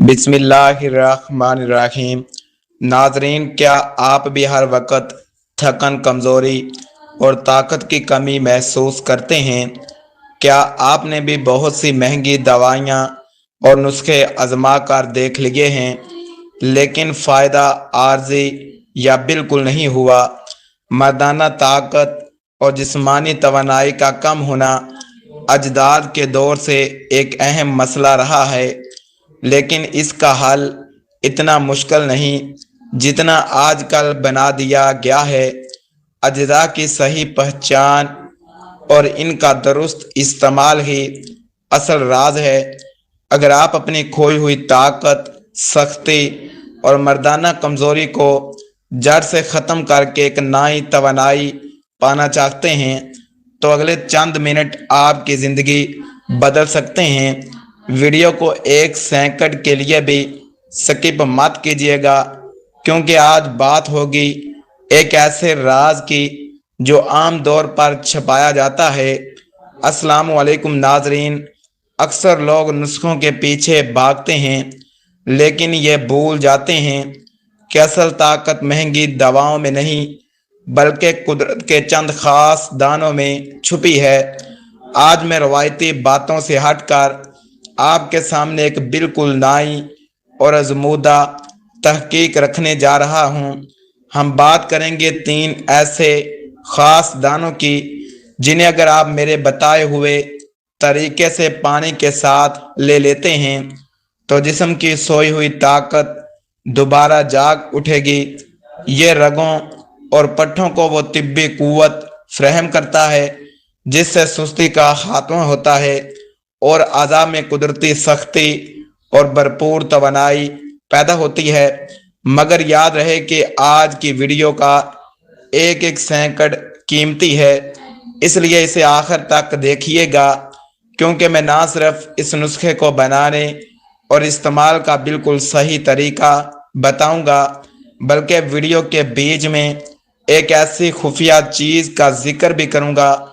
बिस्मिल्लाहिर्रहमानिर्रहीम। नाजरीन, क्या आप भी हर वक्त थकन, कमज़ोरी और ताकत की कमी महसूस करते हैं? क्या आपने भी बहुत सी महंगी दवाइयाँ और नुस्खे आजमा कर देख लिए हैं, लेकिन फ़ायदा आर्जी या बिल्कुल नहीं हुआ? मर्दाना ताकत और जिस्मानी तवानाई का कम होना अजदाद के दौर से एक अहम मसला रहा है, लेकिन इसका हल इतना मुश्किल नहीं जितना आजकल बना दिया गया है। अजदा की सही पहचान और इनका दुरुस्त इस्तेमाल ही असल राज है। अगर आप अपनी खोई हुई ताकत, सख्ती और मर्दाना कमज़ोरी को जड़ से ख़त्म करके एक नई तवानाई पाना चाहते हैं, तो अगले चंद मिनट आपकी ज़िंदगी बदल सकते हैं। वीडियो को एक सेकंड के लिए भी स्किप मत कीजिएगा, क्योंकि आज बात होगी एक ऐसे राज की जो आम तौर पर छुपाया जाता है। अस्सलामु अलैकुम नाजरीन, अक्सर लोग नुस्खों के पीछे भागते हैं, लेकिन ये भूल जाते हैं कि असल ताकत महंगी दवाओं में नहीं, बल्कि कुदरत के चंद खास दानों में छुपी है। आज मैं रवायती बातों से हटकर आपके सामने एक बिल्कुल नई और आजमूदा तहकीक रखने जा रहा हूँ। हम बात करेंगे 3 ऐसे खास दानों की जिन्हें अगर आप मेरे बताए हुए तरीके से पानी के साथ ले लेते हैं तो जिस्म की सोई हुई ताकत दोबारा जाग उठेगी। ये रगों और पट्ठों को वो तिब्बी कुव्वत फराहम करता है जिससे सुस्ती का खात्मा होता है और अज़ा में कुदरती सख्ती और भरपूर तवानाई पैदा होती है। मगर याद रहे कि आज की वीडियो का एक एक सेकंड कीमती है, इसलिए इसे आखिर तक देखिएगा, क्योंकि मैं ना सिर्फ इस नुस्खे को बनाने और इस्तेमाल का बिल्कुल सही तरीका बताऊंगा, बल्कि वीडियो के बीच में एक ऐसी खुफिया चीज़ का जिक्र भी करूंगा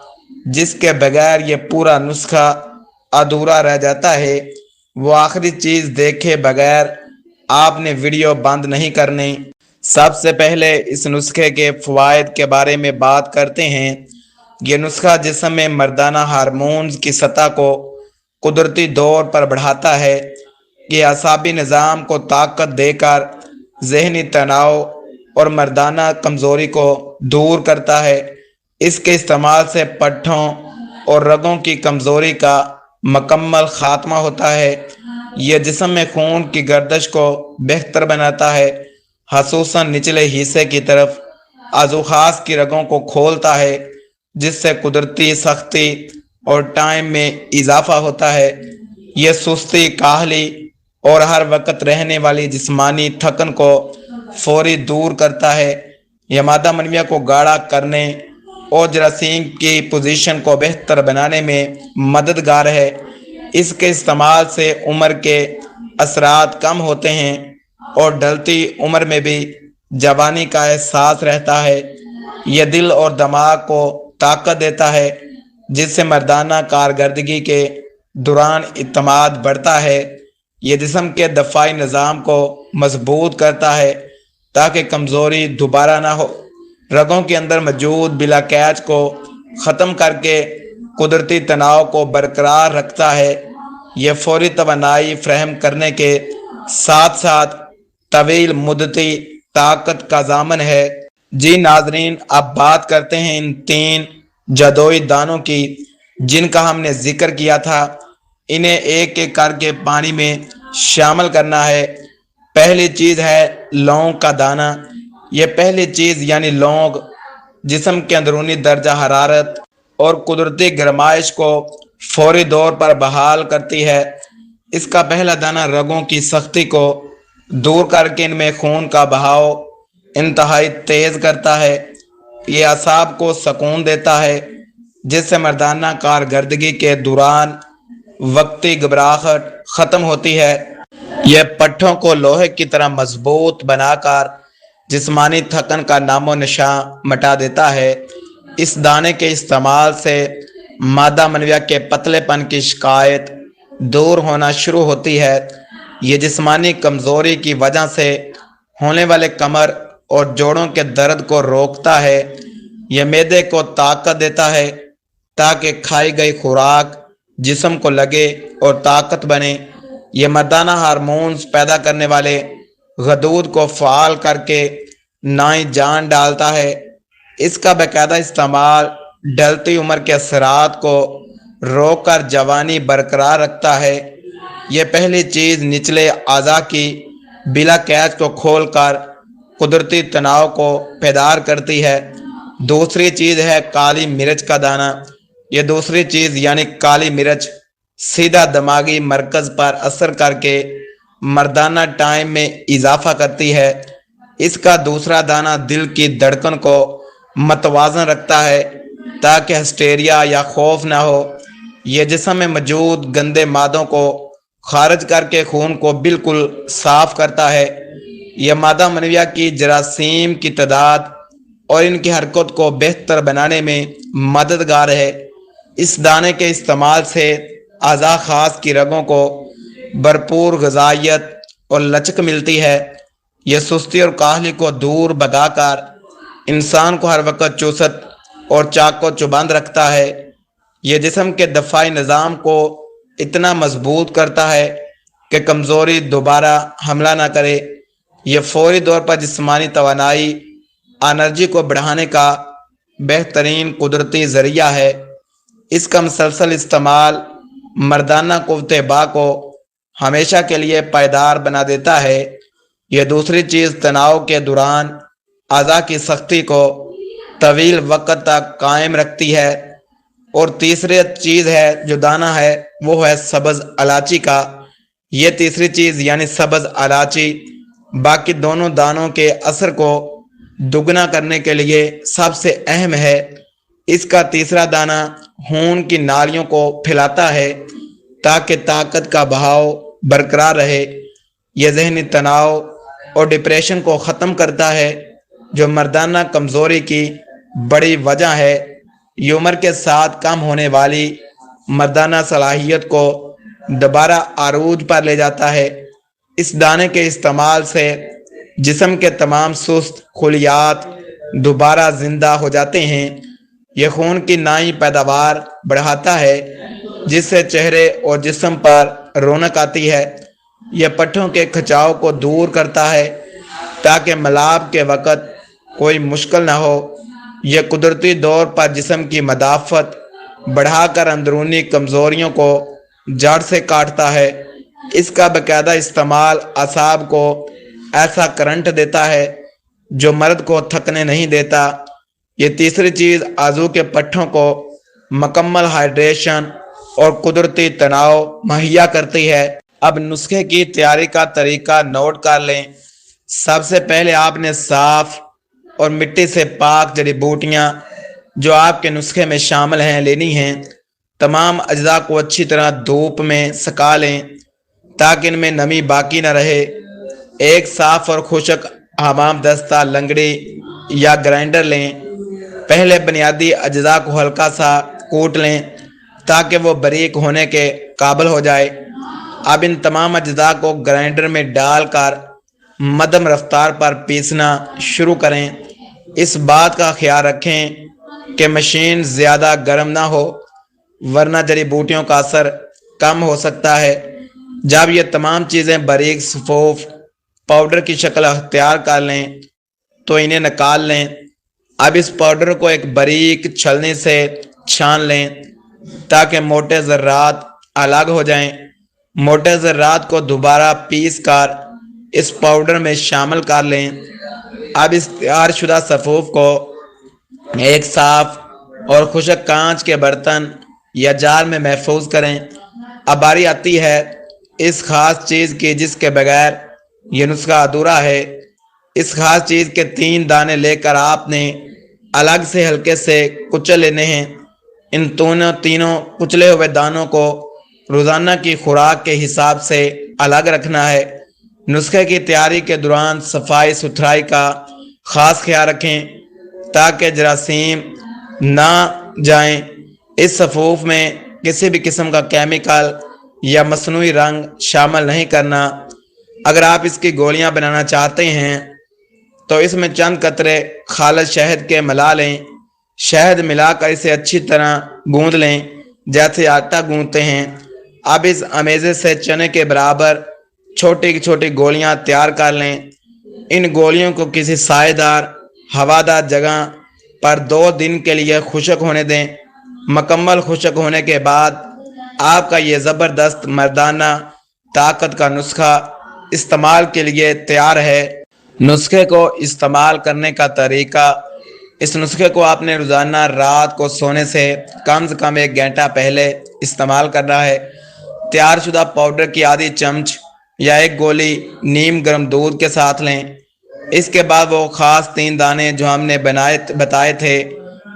जिसके बगैर ये पूरा नुस्खा अधूरा रह जाता है। वो आखिरी चीज़ देखे बगैर आपने वीडियो बंद नहीं करनी। सबसे पहले इस नुस्खे के फ़वाइद के बारे में बात करते हैं। ये नुस्खा जिस्म में मर्दाना हार्मोन्स की सतह को कुदरती तौर पर बढ़ाता है। ये असाबी निज़ाम को ताकत देकर जहनी तनाव और मर्दाना कमज़ोरी को दूर करता है। इसके इस्तेमाल से पट्ठों और रगों की कमज़ोरी का मुकम्मल खात्मा होता है। यह जिस्म में खून की गर्दिश को बेहतर बनाता है, खसूसन निचले हिस्से की तरफ आज़ूखास की रगों को खोलता है, जिससे कुदरती सख्ती और टाइम में इजाफा होता है। यह सुस्ती, काहली और हर वक्त रहने वाली जिस्मानी थकन को फौरी दूर करता है। यह मादा मनविया को गाढ़ा करने और जरासीम की पोजीशन को बेहतर बनाने में मददगार है। इसके इस्तेमाल से उम्र के असरात कम होते हैं और ढलती उम्र में भी जवानी का एहसास रहता है। यह दिल और दिमाग को ताकत देता है, जिससे मर्दाना कारकर्दगी के दौरान इत्मीनान बढ़ता है। यह जिस्म के दफाई निज़ाम को मजबूत करता है ताकि कमज़ोरी दोबारा ना हो। रगों के अंदर मौजूद बिलाकैच को ख़त्म करके कुदरती तनाव को बरकरार रखता है। यह फौरी तवानाई फराहम करने के साथ साथ तवील मुद्दती ताकत का ज़ामन है। जी नाजरीन, अब बात करते हैं इन 3 जदोई दानों की जिनका हमने जिक्र किया था। इन्हें एक एक करके पानी में शामिल करना है। पहली चीज़ है लौंग का दाना। यह पहली चीज़ यानी लौंग जिस्म के अंदरूनी दर्जा हरारत और कुदरती गरमाइश को फौरी तौर पर बहाल करती है। इसका पहला दाना रगों की सख्ती को दूर करके इनमें खून का बहाव इंतहाई तेज करता है। ये असाब को सुकून देता है, जिससे मर्दाना कारकर्दगी के दौरान वक्ती घबराहट ख़त्म होती है। यह पट्ठों को लोहे की तरह मजबूत बनाकर जिस्मानी थकन का नामो निशान मिटा देता है। इस दाने के इस्तेमाल से मादा मनविया के पतलेपन की शिकायत दूर होना शुरू होती है। یہ جسمانی کمزوری کی وجہ سے ہونے والے کمر اور جوڑوں کے درد کو روکتا ہے۔ یہ معدے کو طاقت دیتا ہے تاکہ کھائی گئی خوراک جسم کو لگے اور طاقت بنے۔ یہ مردانہ ہارمونز پیدا کرنے والے غدود کو فعال کر کے نئی جان ڈالتا ہے۔ اس کا باقاعدہ استعمال ڈھلتی عمر کے اثرات کو روک کر جوانی برقرار رکھتا ہے۔ یہ پہلی چیز نچلے اعضاء کی بلا قید کو کھول کر قدرتی تناؤ کو بیدار کرتی ہے۔ دوسری چیز ہے کالی مرچ کا دانہ۔ یہ دوسری چیز یعنی کالی مرچ سیدھا دماغی مرکز پر اثر کر کے مردانہ ٹائم میں اضافہ کرتی ہے۔ اس کا دوسرا دانہ دل کی دھڑکن کو متوازن رکھتا ہے تاکہ ہسٹیریا یا خوف نہ ہو۔ یہ جسم میں موجود گندے مادوں کو خارج کر کے خون کو بالکل صاف کرتا ہے۔ یہ مادہ منویہ کی جراثیم کی تعداد اور ان کی حرکت کو بہتر بنانے میں مددگار ہے۔ اس دانے کے استعمال سے اعضاء خاص کی رگوں کو بھرپور غذائیت اور لچک ملتی ہے۔ یہ سستی اور کاہلی کو دور بھگا کر انسان کو ہر وقت چست اور چاق و چوبند رکھتا ہے۔ یہ جسم کے دفاعی نظام کو اتنا مضبوط کرتا ہے کہ کمزوری دوبارہ حملہ نہ کرے۔ یہ فوری طور پر جسمانی توانائی انرجی کو بڑھانے کا بہترین قدرتی ذریعہ ہے۔ اس کا مسلسل استعمال مردانہ قوت با کو ہمیشہ کے لیے پائیدار بنا دیتا ہے۔ یہ دوسری چیز تناؤ کے دوران اعضاء کی سختی کو طویل وقت تک قائم رکھتی ہے۔ اور تیسری چیز ہے جو دانہ ہے وہ ہے سبز الائچی کا۔ یہ تیسری چیز یعنی سبز الائچی باقی دونوں دانوں کے اثر کو دگنا کرنے کے لیے سب سے اہم ہے۔ اس کا تیسرا دانہ خون کی نالیوں کو پھیلاتا ہے تاکہ طاقت کا بہاؤ برقرار رہے۔ یہ ذہنی تناؤ اور ڈپریشن کو ختم کرتا ہے جو مردانہ کمزوری کی بڑی وجہ ہے۔ یہ عمر کے ساتھ کم ہونے والی مردانہ صلاحیت کو دوبارہ عروج پر لے جاتا ہے۔ اس دانے کے استعمال سے جسم کے تمام سست خلیات دوبارہ زندہ ہو جاتے ہیں۔ یہ خون کی نئی پیداوار بڑھاتا ہے جس سے چہرے اور جسم پر رونق آتی ہے۔ یہ پٹھوں کے کھچاؤ کو دور کرتا ہے تاکہ ملاب کے وقت کوئی مشکل نہ ہو۔ یہ قدرتی طور پر جسم کی مدافعت بڑھا کر اندرونی کمزوریوں کو جڑ سے کاٹتا ہے۔ اس کا باقاعدہ استعمال اعصاب کو ایسا کرنٹ دیتا ہے جو مرد کو تھکنے نہیں دیتا۔ یہ تیسری چیز عضو کے پٹھوں کو مکمل ہائیڈریشن اور قدرتی تناؤ مہیا کرتی ہے۔ اب نسخے کی تیاری کا طریقہ نوٹ کر لیں۔ سب سے پہلے آپ نے صاف اور مٹی سے پاک جڑی بوٹیاں جو آپ کے نسخے میں شامل ہیں لینی ہیں۔ تمام اجزاء کو اچھی طرح دھوپ میں سکا لیں تاکہ ان میں نمی باقی نہ رہے۔ ایک صاف اور خشک حمام دستہ لنگڑی یا گرائنڈر لیں۔ پہلے بنیادی اجزاء کو ہلکا سا کوٹ لیں تاکہ وہ باریک ہونے کے قابل ہو جائے۔ اب ان تمام اجزاء کو گرائنڈر میں ڈال کر مدھم رفتار پر پیسنا شروع کریں۔ اس بات کا خیال رکھیں کہ مشین زیادہ گرم نہ ہو ورنہ جڑی بوٹیوں کا اثر کم ہو سکتا ہے۔ جب یہ تمام چیزیں باریک صفوف پاؤڈر کی شکل اختیار کر لیں تو انہیں نکال لیں۔ اب اس پاؤڈر کو ایک باریک چھلنی سے چھان لیں تاکہ موٹے ذرات الگ ہو جائیں۔ موٹے ذرات کو دوبارہ پیس کر اس پاؤڈر میں شامل کر لیں۔ اب اس تیار شدہ صفوف کو ایک صاف اور خشک کانچ کے برتن یا جار میں محفوظ کریں۔ اب باری آتی ہے اس خاص چیز کی جس کے بغیر یہ نسخہ ادھورا ہے۔ اس خاص چیز کے 3 دانے لے کر آپ نے الگ سے ہلکے سے کچل لینے ہیں۔ ان تینوں کچلے ہوئے دانوں کو روزانہ کی خوراک کے حساب سے الگ رکھنا ہے۔ نسخے کی تیاری کے دوران صفائی ستھرائی کا خاص خیال رکھیں تاکہ جراثیم نہ جائیں۔ اس صفوف میں کسی بھی قسم کا کیمیکل یا مصنوعی رنگ شامل نہیں کرنا۔ अगर आप इसकी गोलियां बनाना चाहते हैं तो इसमें चंद कतरे खालिस शहद के मिला लें। शहद मिलाकर इसे अच्छी तरह गूंद लें जैसे आटा गूंदते हैं। अब इस अमेज़े से चने के बराबर छोटी छोटी गोलियां तैयार कर लें। इन गोलियों को किसी सायेदार हवादार जगह पर 2 दिन के लिए खुश्क होने दें। मुकम्मल खुश्क होने के बाद आपका ये ज़बरदस्त मर्दाना ताकत का नुस्खा इस्तेमाल के लिए तैयार है। नुस्खे को इस्तेमाल करने का तरीका: इस नुस्खे को आपने रोज़ाना रात को सोने से कम 1 घंटा पहले इस्तेमाल करना है। तैयार शुदा पाउडर की आधी चम्मच या 1 गोली नीम गर्म दूध के साथ लें। इसके बाद वो ख़ास 3 दाने जो हमने बताए थे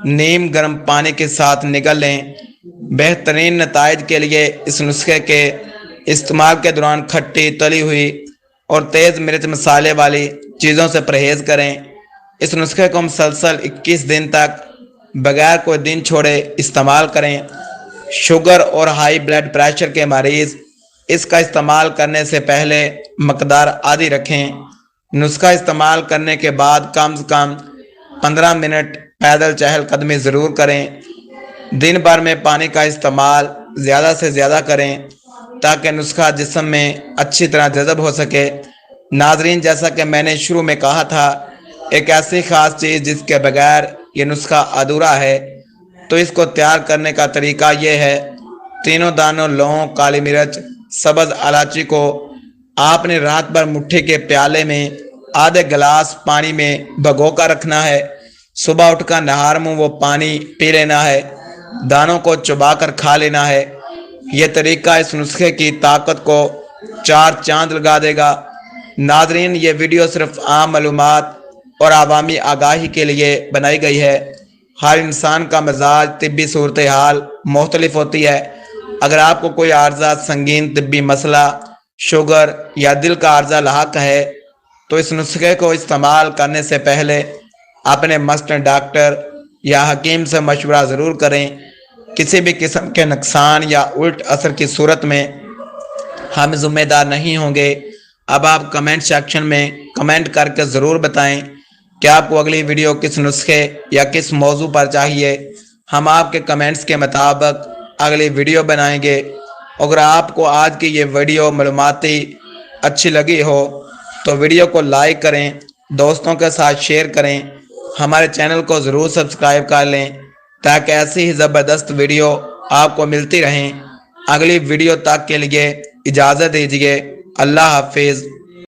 नीम गर्म पानी के साथ निगल लें। बेहतरीन नताइज के लिए इस नुस्खे के इस्तेमाल के दौरान खट्टी, तली हुई और तेज़ मिर्च मसाले वाली चीज़ों से परहेज़ करें। इस नुस्खे को मुसलसल 21 दिन तक बगैर कोई दिन छोड़े इस्तेमाल करें। शुगर और हाई ब्लड प्रेशर के मरीज़ इसका इस्तेमाल करने से पहले मकदार आधी रखें। नुस्खा इस्तेमाल करने के बाद कम से कम 15 मिनट पैदल चहलकदमी ज़रूर करें। दिन भर में पानी का इस्तेमाल ज़्यादा से ज़्यादा करें ताकि नुस्खा जिस्म में अच्छी तरह जज़ब हो सके। नाजरीन, जैसा कि मैंने शुरू में कहा था, एक ऐसी ख़ास चीज़ जिसके बगैर ये नुस्खा अधूरा है। तो इसको तैयार करने का तरीका ये है: 3 दानों लौंग, काली मिर्च, सब्ज़ इलायची को आपने रात भर मुट्ठी के प्याले में आधे गिलास पानी में भिगो कर रखना है। सुबह उठकर नहार मुँह वो पानी पी लेना है। दानों को चबा कर खा लेना है। ये तरीका इस नुस्खे की ताकत को 4 चांद लगा देगा। नाजरीन, ये वीडियो सिर्फ आम मालूमात और आवामी आगाही के लिए बनाई गई है। हर इंसान का मिजाज, तिब्बी सूरत हाल मुख्तलिफ होती है। अगर आपको कोई आर्जा, संगीन तिब्बी मसला, शुगर या दिल का आर्जा लाहक है तो इस नुस्खे को इस्तेमाल करने से पहले अपने मस्टर्ड डॉक्टर या हकीम से मशवरा ज़रूर करें। किसी भी किस्म के नुकसान या उल्ट असर की सूरत में हम जिम्मेदार नहीं होंगे। अब आप कमेंट सेक्शन में कमेंट करके ज़रूर बताएं कि आपको अगली वीडियो किस नुस्खे या किस मौजू पर चाहिए। हम आपके कमेंट्स के मुताबिक अगली वीडियो बनाएंगे। अगर आपको आज की ये वीडियो मालूमाती अच्छी लगी हो तो वीडियो को लाइक करें, दोस्तों के साथ शेयर करें। हमारे चैनल को ज़रूर सब्सक्राइब कर लें ताकि ऐसी ही ज़बरदस्त वीडियो आपको मिलती रहें। अगली वीडियो तक के लिए इजाज़त दीजिए। अल्लाह हाफिज़।